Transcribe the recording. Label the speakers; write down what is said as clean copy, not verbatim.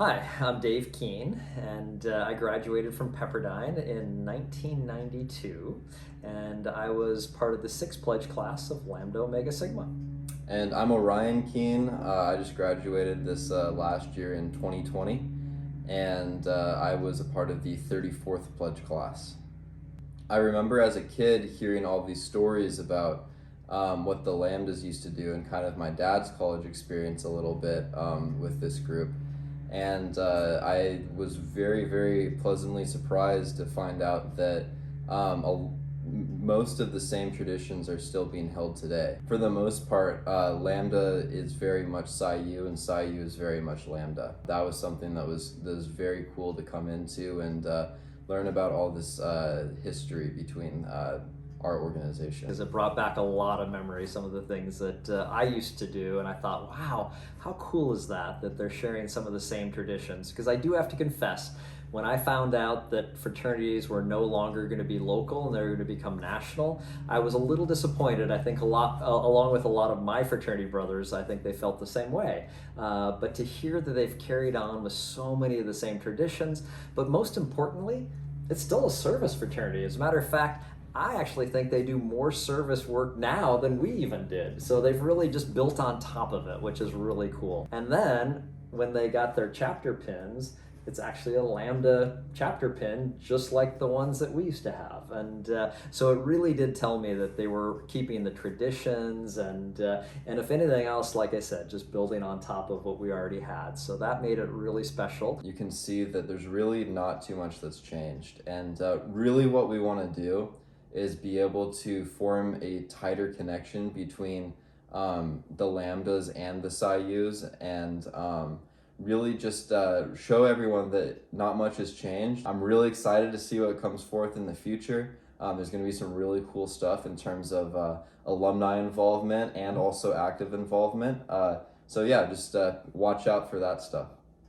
Speaker 1: Hi, I'm Dave Keene, and I graduated from Pepperdine in 1992, and I was part of the sixth pledge class of Lambda Omega Sigma.
Speaker 2: And I'm Orion Keene. I just graduated this last year in 2020, and I was a part of the 34th pledge class. I remember as a kid hearing all these stories about what the Lambdas used to do and kind of my dad's college experience a little bit with this group. And I was very, very pleasantly surprised to find out that most of the same traditions are still being held today. For the most part, Lambda is very much PsiU and PsiU is very much Lambda. That was something that was very cool to come into and learn about all this history between our organization.
Speaker 1: Because it brought back a lot of memories, some of the things that I used to do, and I thought, wow, how cool is that they're sharing some of the same traditions. Because I do have to confess, when I found out that fraternities were no longer going to be local and they were going to become national, I was a little disappointed. I think along with a lot of my fraternity brothers, I think they felt the same way. But to hear that they've carried on with so many of the same traditions, but most importantly, it's still a service fraternity. As a matter of fact, I actually think they do more service work now than we even did. So they've really just built on top of it, which is really cool. And then when they got their chapter pins, it's actually a Lambda chapter pin, just like the ones that we used to have. And so it really did tell me that they were keeping the traditions and if anything else, like I said, just building on top of what we already had. So that made it really special.
Speaker 2: You can see that there's really not too much that's changed. And really what we want to do is be able to form a tighter connection between the Lambdas and the PsiUs and really just show everyone that not much has changed. I'm really excited to see what comes forth in the future. There's going to be some really cool stuff in terms of alumni involvement and also active involvement. So yeah, just watch out for that stuff.